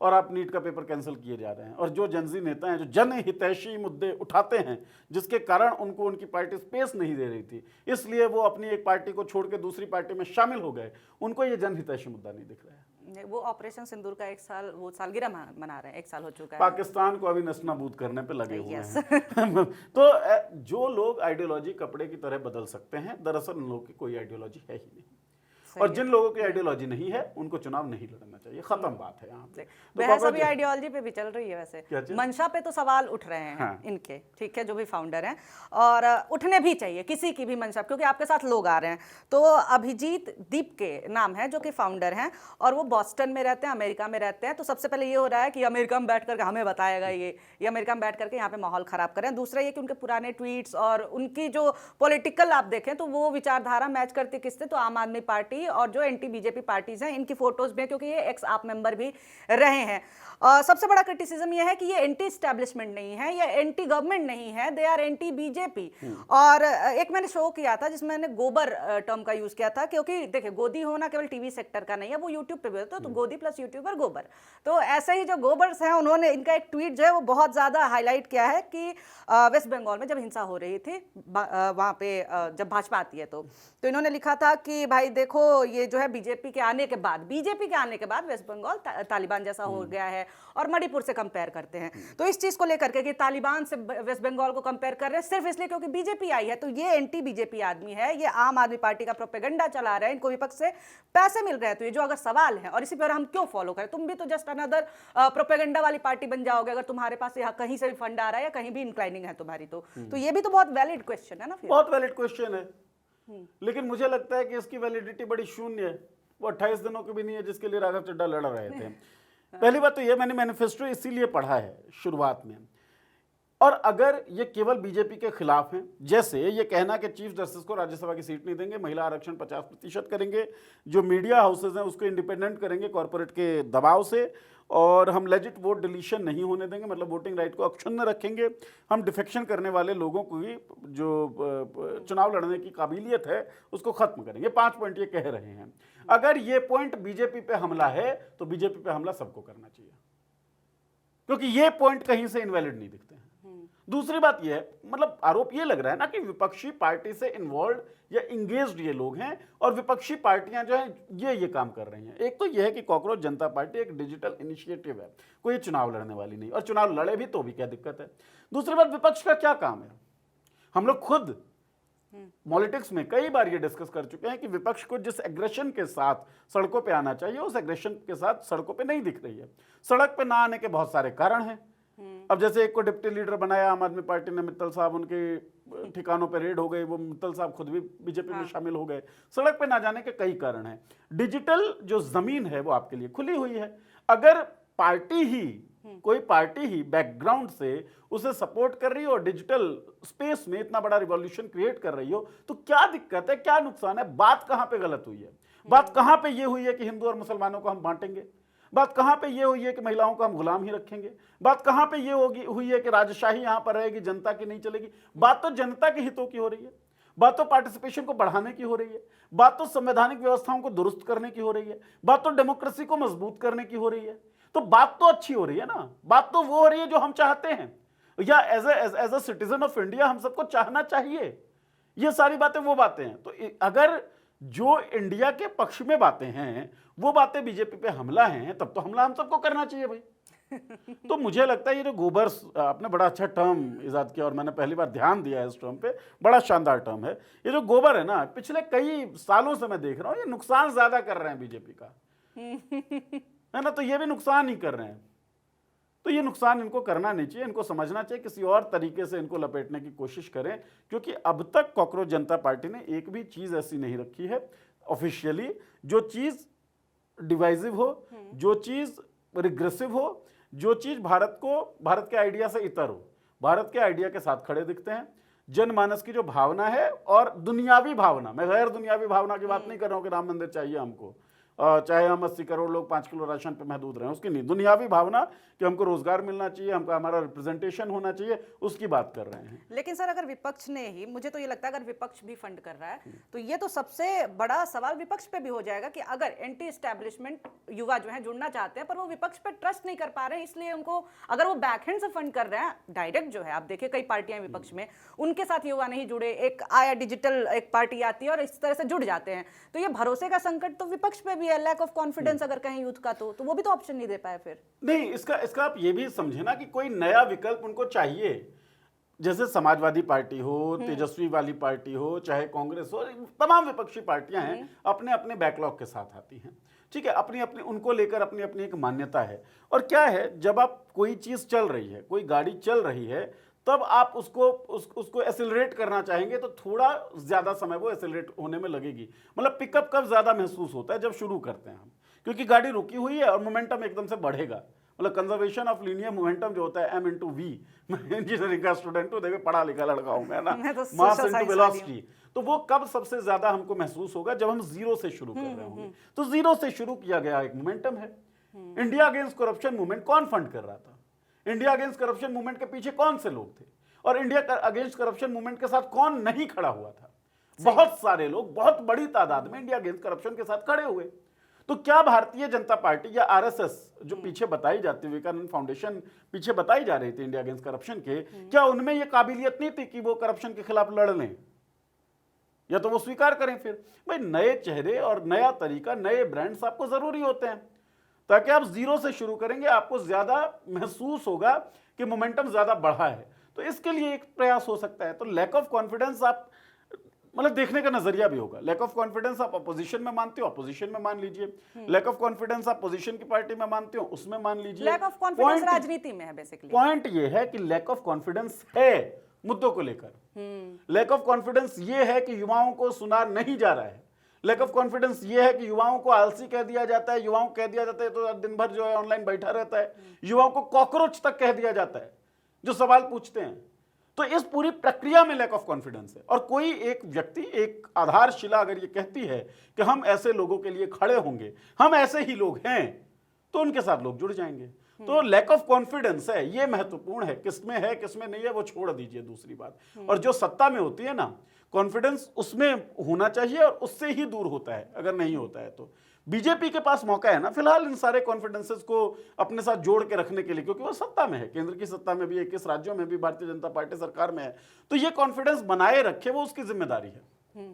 और आप नीट का पेपर कैंसिल किए जा रहे हैं। और जो जनजी नेता हैं, जो जनहितैषी मुद्दे उठाते हैं, जिसके कारण उनको उनकी पार्टी स्पेस नहीं दे रही थी, इसलिए वो अपनी एक पार्टी को छोड़ के दूसरी पार्टी में शामिल हो गए, उनको ये जनहितैषी मुद्दा नहीं दिख रहा है। वो ऑपरेशन सिंदूर का 1 साल, वो सालगिरह मना रहे हैं, 1 साल हो चुका है। पाकिस्तान को अभी नस्तानाबूद करने पे लगे हुए हैं। तो जो लोग आइडियोलॉजी कपड़े की तरह बदल सकते हैं, दरअसल उन लोगों की कोई आइडियोलॉजी है ही नहीं, और जिन लोगों की आइडियोलॉजी नहीं है उनको चुनाव नहीं लड़ना चाहिए, खत्म बात है यहाँ पे। बहस अभी आइडियोलॉजी पे भी चल रही है वैसे, मंशा पे तो सवाल उठ रहे हैं। हाँ। इनके, ठीक है, जो भी फाउंडर हैं, और उठने भी चाहिए किसी की भी मंशा, क्योंकि आपके साथ लोग आ रहे हैं। तो अभिजीत दीप के नाम है, जो कि फाउंडर हैं, और वो बॉस्टन में रहते हैं, अमेरिका में रहते हैं। तो सबसे पहले ये हो रहा है कि अमेरिका में बैठ करके हमें बताएगा ये अमेरिका में बैठ करके यहाँ पे माहौल खराब करें। दूसरा ये कि उनके पुराने ट्वीट्स और उनकी जो पॉलिटिकल आप देखें तो वो विचारधारा मैच करती किससे, तो आम आदमी पार्टी और जो एंटी बीजेपी पार्टीज हैं इनकी फोटोज भी हैं, क्योंकि ये एक्स आप मेंबर भी रहे हैं। सबसे बड़ा क्रिटिसिज्म ये है कि ये एंटी एस्टैब्लिशमेंट नहीं है, ये एंटी गवर्नमेंट नहीं है, दे आर एंटी बीजेपी। और एक मैंने शो किया था जिसमें मैंने गोबर टर्म का यूज किया था, क्योंकि देखिए गोदी होना केवल टीवी सेक्टर का नहीं है, वो यूट्यूब पे भी होता है, तो गोदी प्लस यूट्यूबर गोबर। तो ऐसे ही जो गोबर्स हैं उन्होंने इनका एक ट्वीट जो है वो बहुत ज्यादा हाईलाइट किया है कि वेस्ट बंगाल में जब हिंसा हो रही थी वहां पे जब भाजपा आती है तो इन्होंने लिखा था कि भाई देखो ये जो है बीजेपी के आने के बाद वेस्ट बंगाल तालिबान जैसा हो गया है, और मणिपुर से कंपेयर करते हैं। तो इस चीज को लेकर के कि तालिबान से वेस्ट बंगाल को कंपेयर कर रहे हैं सिर्फ इसलिए क्योंकि बीजेपी आई है, तो ये एंटी बीजेपी आदमी है, ये आम आदमी पार्टी का प्रोपेगेंडा चला रहे हैं, इनको विपक्ष से पैसे मिल रहे हैं। तो ये जो अगर सवाल है और इसी पर हम क्यों फॉलो करें, तुम भी तो जस्ट अनदर प्रोपेगेंडा वाली पार्टी बन जाओगे अगर तुम्हारे पास यहाँ कहीं से भी फंड आ रहा है या कहीं भी इंक्लाइनिंग है तुम्हारी। तो ये भी तो बहुत वैलिड क्वेश्चन है ना। फिर बहुत वैलिड क्वेश्चन है, लेकिन मुझे लगता है कि इसकी वैलिडिटी बड़ी शून्य है। वो 28 दिनों की भी नहीं है जिसके लिए राघव चड्ढा लड़ रहे थे। पहली बात तो ये, मैंने मैनिफेस्टो इसीलिए पढ़ा है शुरुआत में, और अगर ये केवल बीजेपी के खिलाफ हैं, जैसे ये कहना कि चीफ जस्टिस को राज्यसभा की सीट नहीं देंगे, महिला आरक्षण 50% करेंगे, जो मीडिया हाउसेज हैं उसको इंडिपेंडेंट करेंगे कॉरपोरेट के दबाव से, और हम लेजिट वोट डिलीशन नहीं होने देंगे, मतलब वोटिंग राइट को अक्षुण्ण रखेंगे, हम डिफेक्शन करने वाले लोगों की जो चुनाव लड़ने की काबिलियत है उसको खत्म करेंगे। 5 पॉइंट ये कह रहे हैं। अगर ये पॉइंट बीजेपी पे हमला है तो बीजेपी पे हमला सबको करना चाहिए, क्योंकि ये पॉइंट कहीं से इनवैलिड नहीं दिखते हैं। दूसरी बात यह है, मतलब आरोप यह लग रहा है ना कि विपक्षी पार्टी से इन्वॉल्व या इंगेज्ड ये लोग हैं, और विपक्षी पार्टियां जो हैं ये काम कर रही हैं। एक तो यह है कि कॉकरोच जनता पार्टी एक डिजिटल इनिशिएटिव है, कोई चुनाव लड़ने वाली नहीं, और चुनाव लड़े भी तो भी क्या दिक्कत है। दूसरी बात, विपक्ष का क्या काम है? हम लोग खुद पॉलिटिक्स में कई बार ये डिस्कस कर चुके हैं कि विपक्ष को जिस एग्रेशन के साथ सड़कों पे आना चाहिए उस एग्रेशन के साथ सड़कों पे नहीं दिख रही है। सड़क पे ना आने के बहुत सारे कारण हैं। अब जैसे एक को डिप्टी लीडर बनाया आम आदमी पार्टी ने, मित्तल साहब, उनके ठिकानों पे रेड हो गई, वो मित्तल साहब खुद भी बीजेपी में शामिल हो गए। सड़क पे ना जाने के कई कारण हैं। डिजिटल जो जमीन है वो आपके लिए खुली हुई है। अगर कोई पार्टी ही बैकग्राउंड से उसे सपोर्ट कर रही हो और डिजिटल स्पेस में इतना बड़ा रिवॉल्यूशन क्रिएट कर रही हो, तो क्या दिक्कत है, क्या नुकसान है? बात कहां पे गलत हुई है? बात कहां पे ये हुई है कि हिंदू और मुसलमानों को हम बांटेंगे? बात कहां पे ये हुई है कि महिलाओं को हम गुलाम ही रखेंगे? बात कहां पे ये हुई है कि राजशाही यहां पर रहेगी, जनता की नहीं चलेगी? बात तो जनता के हितों की हो रही है, बात तो पार्टिसिपेशन को बढ़ाने की हो रही है, बात तो संवैधानिक व्यवस्थाओं को दुरुस्त करने की हो रही है, बात तो डेमोक्रेसी को मजबूत करने की हो रही है। तो बात तो अच्छी हो रही है ना, बात तो वो हो रही है जो हम चाहते हैं, या as a citizen of India हम सबको चाहना चाहिए। ये सारी बातें वो बातें हैं। तो अगर जो इंडिया के पक्ष में बातें हैं वो बातें बीजेपी पे हमला हैं, तब तो हमला हम सबको करना चाहिए भाई। तो मुझे लगता है ये जो गोबर्स, आपने बड़ा अच्छा टर्म इजाद किया और मैंने पहली बार ध्यान दिया है इस टर्म पे, बड़ा शानदार टर्म है। ये जो गोबर है ना, पिछले कई सालों से मैं देख रहा हूँ ये नुकसान ज्यादा कर रहे हैं बीजेपी का, है ना। तो ये भी नुकसान ही कर रहे हैं। तो ये नुकसान इनको करना नहीं चाहिए, इनको समझना चाहिए, किसी और तरीके से इनको लपेटने की कोशिश करें, क्योंकि अब तक कॉकरोच जनता पार्टी ने एक भी चीज ऐसी नहीं रखी है ऑफिशियली जो चीज डिवाइसिव हो, जो चीज रिग्रेसिव हो, जो चीज भारत के आइडिया से इतर हो। भारत के आइडिया के साथ खड़े दिखते हैं। जनमानस की जो भावना है और दुनियावी भावना, मैं गैर दुनियावी भावना की बात नहीं कर रहा हूं कि राम मंदिर चाहिए हमको, चाहे हम 80 करोड़ लोग 5 किलो राशन पे महदूद रहे हैं, उसकी नहीं। दुनियावी भावना कि हमको रोजगार मिलना चाहिए, हमको हमारा रिप्रेजेंटेशन होना चाहिए, उसकी बात कर रहे हैं। लेकिन सर अगर विपक्ष ने ही, मुझे तो ये लगता है अगर विपक्ष भी फंड कर रहा है तो ये तो सबसे बड़ा सवाल विपक्ष पे भी हो जाएगा कि अगर एंटी एस्टैब्लिशमेंट युवा जो है जुड़ना चाहते हैं पर वो विपक्ष पे ट्रस्ट नहीं कर पा रहे हैं, इसलिए उनको अगर वो बैकहैंड से फंड कर रहे हैं, डायरेक्ट जो है, आप देखिए कई पार्टियां विपक्ष में, उनके साथ युवा नहीं जुड़े, एक आया डिजिटल एक पार्टी आती है और इस तरह से जुड़ जाते हैं, तो ये भरोसे का संकट तो विपक्ष पे भी है, लैक ऑफ कॉन्फिडेंस अगर कहीं यूथ का, तो वो भी तो ऑप्शन नहीं दे पाए फिर। नहीं, इसका आप ये भी समझे ना कि कोई नया विकल्प उनको चाहिए। जैसे समाजवादी पार्टी हो, तेजस्वी वाली पार्टी हो, चाहे कांग्रेस हो, तमाम विपक्षी पार्टियां हैं, अपने अपने बैकलॉग के साथ आती हैं, ठीक है, अपनी अपनी उनको लेकर अपनी अपनी एक मान्यता है। और क्या है, जब आप कोई चीज चल रही है, कोई गाड़ी चल रही है, तब आप उसको एक्सेलरेट करना चाहेंगे तो थोड़ा ज्यादा समय वो एक्सेलरेट होने में लगेगी। मतलब पिकअप कब ज्यादा महसूस होता है, जब शुरू करते हैं हम, क्योंकि गाड़ी रुकी हुई है और मोमेंटम एकदम से बढ़ेगा, मतलब कंजर्वेशन ऑफ लीनियर मोमेंटम जो होता है m/v, मैं इंजीनियरिंग का स्टूडेंट हूँ, देखो पढ़ा लिखा लड़का हूँ मैं ना, मैं तो मास social इनटू science वेलोसिटी, तो वो कब सबसे ज्यादा हमको महसूस होगा, जब हम जीरो से शुरू कर रहे होंगे। तो जीरो से शुरू किया गया एक मोमेंटम है। इंडिया अगेंस्ट करप्शन मूवमेंट कौन फंड कर रहा था? इंडिया अगेंस्ट करप्शन मूवमेंट के पीछे कौन से लोग थे? और इंडिया अगेंस्ट करप्शन मूवमेंट के साथ कौन नहीं खड़ा हुआ था? बहुत सारे लोग बहुत बड़ी तादाद में इंडिया अगेंस्ट करप्शन के साथ खड़े हुए। तो क्या भारतीय जनता पार्टी या आरएसएस जो पीछे बताई जाती, विवेकानंद फाउंडेशन पीछे बताई जा रही थी इंडिया अगेंस्ट करप्शन के, क्या उनमें यह काबिलियत नहीं थी कि वो करप्शन के खिलाफ लड़ लें? या तो वो स्वीकार करें। फिर भाई नए चेहरे और नया तरीका, नए ब्रांड्स आपको जरूरी होते हैं, ताकि आप जीरो से शुरू करेंगे, आपको ज्यादा महसूस होगा कि मोमेंटम ज्यादा बढ़ा है। तो इसके लिए एक प्रयास हो सकता है। तो लैक ऑफ कॉन्फिडेंस आप मतलब देखने का नजरिया भी होगा। लैक ऑफ कॉन्फिडेंस आप अपोजिशन में मानते हो, अपोजिशन में मान लीजिए। लैक ऑफ कॉन्फिडेंस आप पोजीशन की पार्टी में मानते हो, उसमें मान लीजिए। लैक ऑफ कॉन्फिडेंस राजनीति में है बेसिकली। पॉइंट ये है कि लैक ऑफ कॉन्फिडेंस है मुद्दों को लेकर। लैक ऑफ कॉन्फिडेंस ये है कि युवाओं को सुना नहीं जा रहा है। लैक ऑफ कॉन्फिडेंस ये है कि युवाओं को आलसी कह दिया जाता है, युवाओं को कह दिया जाता है तो दिन भर जो है ऑनलाइन बैठा रहता है, युवाओं को कॉकरोच तक कह दिया जाता है जो सवाल पूछते हैं। तो इस पूरी प्रक्रिया में लैक ऑफ कॉन्फिडेंस है। और कोई एक व्यक्ति, एक आधारशिला अगर ये कहती है कि हम ऐसे लोगों के लिए खड़े होंगे, हम ऐसे ही लोग हैं, तो उनके साथ लोग जुड़ जाएंगे। तो लैक ऑफ कॉन्फिडेंस है, ये महत्वपूर्ण है। किसमें है किसमें नहीं है वो छोड़ दीजिए, दूसरी बात। और जो सत्ता में होती है ना, कॉन्फिडेंस उसमें होना चाहिए और उससे ही दूर होता है अगर नहीं होता है तो। बीजेपी के पास मौका है ना फिलहाल इन सारे कॉन्फिडेंसेस को अपने साथ जोड़ के रखने के लिए, क्योंकि वो सत्ता में है, केंद्र की सत्ता में भी, 21 राज्यों में भी भारतीय जनता पार्टी सरकार में है। तो ये कॉन्फिडेंस बनाए रखे, वो उसकी जिम्मेदारी है,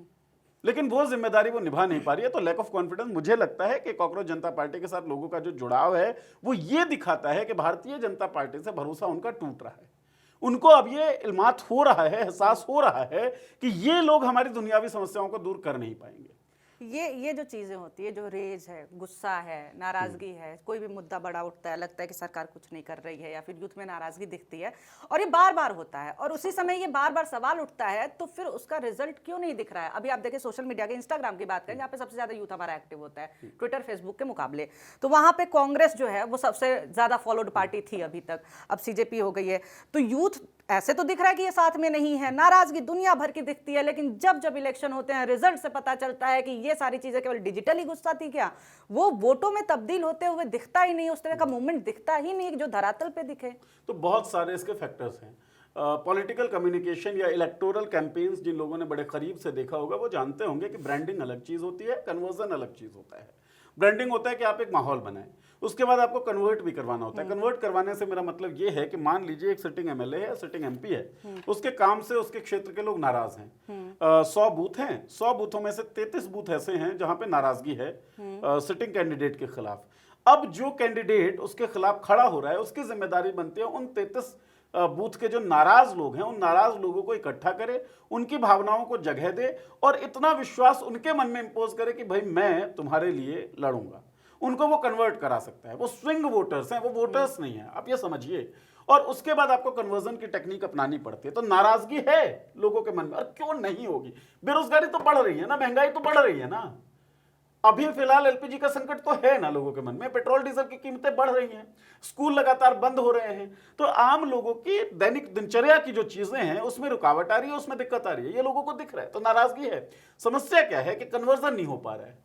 लेकिन वो जिम्मेदारी वो निभा नहीं पा रही है। तो लैक ऑफ कॉन्फिडेंस मुझे लगता है कि कॉकरोच जनता पार्टी के साथ लोगों का जो जुड़ाव है वो ये दिखाता है कि भारतीय जनता पार्टी से भरोसा उनका टूट रहा है। उनको अब ये इल्मात हो रहा है, एहसास हो रहा है कि ये लोग हमारी दुनियावी समस्याओं को दूर कर नहीं पाएंगे। ये जो चीजें होती है, जो रेज है, गुस्सा है, नाराजगी है, कोई भी मुद्दा बड़ा उठता है, लगता है कि सरकार कुछ नहीं कर रही है, या फिर यूथ में नाराजगी दिखती है, और ये बार बार होता है, और उसी समय ये बार बार सवाल उठता है, तो फिर उसका रिजल्ट क्यों नहीं दिख रहा है? अभी आप देखिए सोशल मीडिया के, इंस्टाग्राम की बात करें, जहाँ पे सबसे ज्यादा यूथ हमारा एक्टिव होता है, ट्विटर फेसबुक के मुकाबले, तो वहां पे कांग्रेस जो है वो सबसे ज्यादा फॉलोड पार्टी थी अभी तक, अब सीजेपी हो गई है। तो यूथ ऐसे तो दिख रहा है कि ये साथ में नहीं है, नाराजगी दुनिया भर की दिखती है, लेकिन जब जब इलेक्शन होते हैं, रिजल्ट से पता चलता है कि ये सारी चीजें केवल डिजिटली गुस्सा थी क्या, वो वोटों में तब्दील होते हुए दिखता ही नहीं, उस तरह का मूवमेंट दिखता ही नहीं जो धरातल पे दिखे। तो बहुत सारे इसके फैक्टर्स हैं। पॉलिटिकल कम्युनिकेशन या इलेक्टोरल कैंपेन्स जिन लोगों ने बड़े करीब से देखा होगा वो जानते होंगे कि ब्रांडिंग अलग चीज होती है, कन्वर्जन अलग चीज होता है। ब्रांडिंग होता है कि आप एक माहौल बनाएं, उसके बाद आपको कन्वर्ट भी करवाना होता है। कन्वर्ट करवाने से मेरा मतलब ये है कि मान लीजिए एक सिटिंग एमएलए है, सिटिंग एमपी है, उसके काम से उसके क्षेत्र के लोग नाराज हैं। 100 बूथ हैं, 100 बूथों में से 33 बूथ ऐसे हैं जहां पे नाराजगी है सिटिंग कैंडिडेट के खिलाफ। अब जो कैंडिडेट उसके खिलाफ खड़ा हो रहा है, उसकी जिम्मेदारी बनती है उन 33 बूथ के जो नाराज लोग हैं, उन नाराज लोगों को इकट्ठा करे, उनकी भावनाओं को जगह दे और इतना विश्वास उनके मन में इंपोज करे कि भाई मैं तुम्हारे लिए लड़ूंगा। उनको वो कन्वर्ट करा सकता है। वो स्विंग वोटर्स हैं, वो वोटर्स नहीं है, आप ये समझिए। और उसके बाद आपको कन्वर्जन की टेक्निक अपनानी पड़ती है। तो नाराजगी है लोगों के मन में, और क्यों नहीं होगी? बेरोजगारी तो बढ़ रही है ना, महंगाई तो बढ़ रही है ना, अभी फिलहाल एलपीजी का संकट तो है ना लोगों के मन में, पेट्रोल डीजल की कीमतें बढ़ रही हैं, स्कूल लगातार बंद हो रहे हैं। तो आम लोगों की दैनिक दिनचर्या की जो चीजें हैं उसमें रुकावट आ रही है, उसमें दिक्कत आ रही है, ये लोगों को दिख रहा है। तो नाराजगी है। समस्या क्या है कि कन्वर्जन नहीं हो पा रहा है,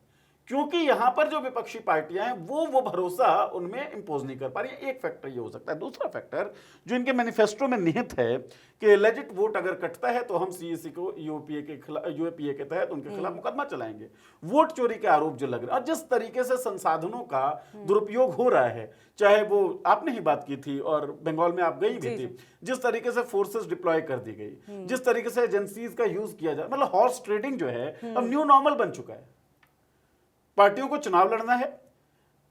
क्योंकि यहां पर जो विपक्षी पार्टियां हैं वो भरोसा उनमें इंपोज नहीं कर पा रही है। एक फैक्टर ये हो सकता है। दूसरा फैक्टर जो इनके मैनिफेस्टो में निहित है कि लेजिट वोट अगर कटता है तो हम सीईसी को यूपीए के तहत उनके खिलाफ मुकदमा चलाएंगे। वोट चोरी के आरोप जो लग रहे हैं और जिस तरीके से संसाधनों का दुरुपयोग हो रहा है, चाहे वो आपने ही बात की थी और बंगाल में आप गई भी थी, जिस तरीके से फोर्सेस डिप्लॉय कर दी गई, जिस तरीके से एजेंसीज का यूज किया जाए, मतलब हॉर्स ट्रेडिंग जो है अब न्यू नॉर्मल बन चुका है। पार्टियों को चुनाव लड़ना है,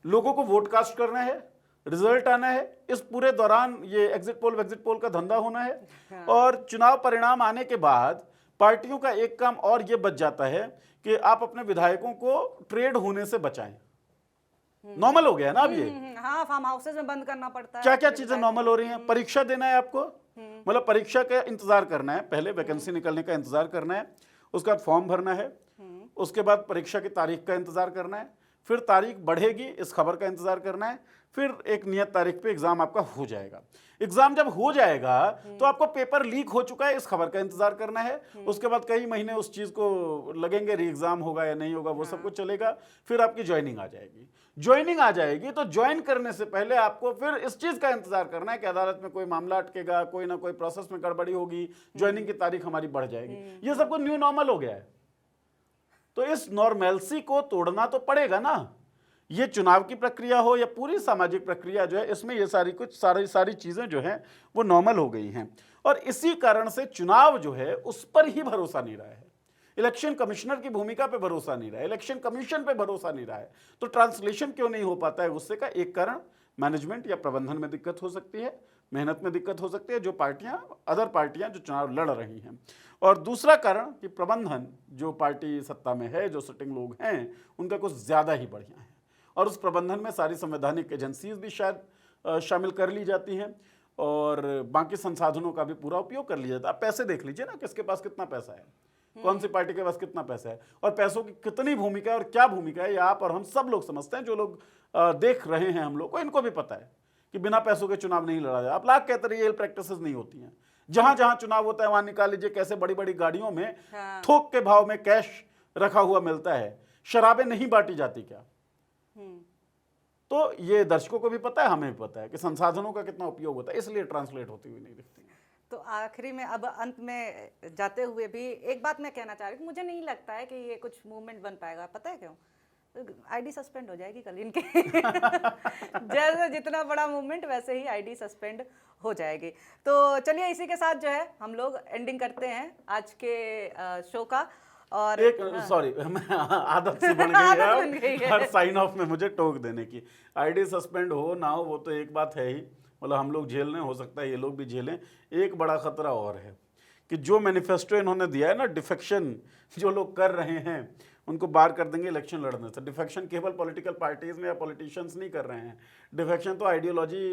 लोगों को वोट कास्ट करना है, रिजल्ट आना है, इस पूरे दौरान ये एग्जिट पोल का धंधा होना है। और चुनाव परिणाम आने के बाद पार्टियों का एक काम और ये बच जाता है कि आप अपने विधायकों को ट्रेड होने से बचाएं। नॉर्मल हो गया ना अब ये। हाँ, फार्म हाउसेस में बंद करना पड़ता है। क्या क्या चीजें नॉर्मल हो रही हैं। परीक्षा देना है आपको, मतलब परीक्षा का इंतजार करना है, पहले वैकेंसी निकलने का इंतजार करना है, उसके बाद फॉर्म भरना है, उसके बाद परीक्षा की तारीख का इंतजार करना है, फिर तारीख बढ़ेगी, इस खबर का इंतजार करना है, फिर एक नियत तारीख पे एग्जाम आपका हो जाएगा। एग्जाम जब हो जाएगा तो आपको पेपर लीक हो चुका है, इस खबर का इंतजार करना है। उसके बाद कई महीने उस चीज को लगेंगे, री एग्जाम होगा या नहीं होगा वो सब कुछ चलेगा। फिर आपकी ज्वाइनिंग आ जाएगी। ज्वाइनिंग आ जाएगी तो ज्वाइन करने से पहले आपको फिर इस चीज का इंतजार करना है कि अदालत में कोई मामला अटकेगा, कोई ना कोई प्रोसेस में गड़बड़ी होगी, ज्वाइनिंग की तारीख हमारी बढ़ जाएगी। ये सब कुछ न्यू नॉर्मल हो गया है। तो इस नॉर्मेलसी को तोड़ना तो पड़ेगा ना। ये चुनाव की प्रक्रिया हो या पूरी सामाजिक प्रक्रिया जो है, इसमें ये सारी चीजें जो हैं वो नॉर्मल हो गई हैं। और इसी कारण से चुनाव जो है उस पर ही भरोसा नहीं रहा है, इलेक्शन कमिश्नर की भूमिका पे भरोसा नहीं रहा है, इलेक्शन कमीशन पे भरोसा नहीं रहा है। तो ट्रांसलेशन क्यों नहीं हो पाता है गुस्से का? एक कारण मैनेजमेंट या प्रबंधन में दिक्कत हो सकती है, मेहनत में दिक्कत हो सकती है, जो अदर पार्टियां जो चुनाव लड़ रही हैं। और दूसरा कारण कि प्रबंधन, जो पार्टी सत्ता में है, जो सिटिंग लोग हैं, उनका कुछ ज्यादा ही बढ़िया है। और उस प्रबंधन में सारी संवैधानिक एजेंसीज भी शायद शामिल कर ली जाती हैं और बाकी संसाधनों का भी पूरा उपयोग कर लिया जाता है। आप पैसे देख लीजिए ना, किसके पास कितना पैसा है, कौन सी पार्टी के पास कितना पैसा है, और पैसों की कितनी भूमिका है और क्या भूमिका है, ये आप और हम सब लोग समझते हैं। जो लोग देख रहे हैं हम लोग को, इनको भी पता है कि बिना पैसों के चुनाव नहीं लड़ा जाए। आप लाख कहते रहिए, प्रैक्टिसेस नहीं होती हैं। जहां जहां चुनाव होता है वहां निकाल लीजिए कैसे बड़ी बड़ी गाड़ियों में थोक के भाव में कैश रखा हुआ मिलता है, शराबें नहीं बांटी जाती क्या। तो ये दर्शकों को भी पता है, हमें भी पता है कि संसाधनों का कितना उपयोग होता है, इसलिए ट्रांसलेट होती हुई नहीं दिखती। तो आखिरी में, अब अंत में जाते हुए भी एक बात मैं कहना चाह रही हूँ, मुझे नहीं लगता है कि ये कुछ मूवमेंट बन पाएगा। पता है क्यों? आईडी सस्पेंड हो जाएगी कल इनके जैसे जितना बड़ा मूवमेंट वैसे ही आईडी सस्पेंड हो जाएगी। तो चलिए इसी के साथ जो है हम लोग एंडिंग करते हैं आज के शो का। और एक सॉरी आदत से बन गई है हर साइन ऑफ में मुझे टोक देने की। आईडी सस्पेंड हो ना हो वो तो एक बात है ही, मतलब हम लोग झेल रहे हैं, हो सकता है ये लोग भी झेलें। एक बड़ा खतरा और है कि जो मैनिफेस्टो इन्होंने दिया है ना, डिफेक्शन जो लोग कर रहे हैं उनको बार कर देंगे इलेक्शन लड़ने से। डिफेक्शन केवल पॉलिटिकल पार्टीज में या पॉलिटिशियंस नहीं कर रहे हैं, डिफेक्शन तो आइडियोलॉजी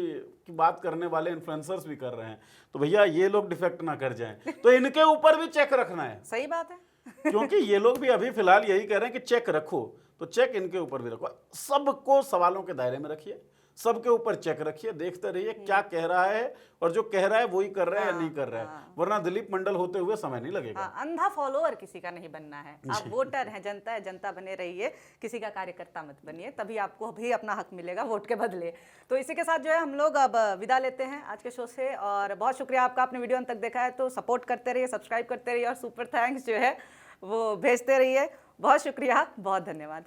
की बात करने वाले इन्फ्लुएंसर्स भी कर रहे हैं। तो भैया ये लोग डिफेक्ट ना कर जाएं, तो इनके ऊपर भी चेक रखना है। सही बात है क्योंकि ये लोग भी अभी फिलहाल यही कह रहे हैं कि चेक रखो, तो चेक इनके ऊपर भी रखो। सबको सवालों के दायरे में रखिए, सबके ऊपर चेक रखिए, देखते रहिए क्या कह रहा है, और जो कह रहा है वही कर रहा है या नहीं कर रहा है, वरना दिलीप मंडल होते हुए समय नहीं लगेगा। अंधा फॉलोअर किसी का नहीं बनना है। आप वोटर हैं, जनता है, जनता बने रहिए, किसी का कार्यकर्ता मत बनिए, तभी आपको भी अपना हक मिलेगा वोट के बदले। तो इसी के साथ जो है हम लोग अब विदा लेते हैं आज के शो से। और बहुत शुक्रिया आपका, आपने वीडियो अंत तक देखा है तो सपोर्ट करते रहिए, सब्सक्राइब करते रहिए और सुपर थैंक्स जो है वो भेजते रहिए। बहुत शुक्रिया, बहुत धन्यवाद।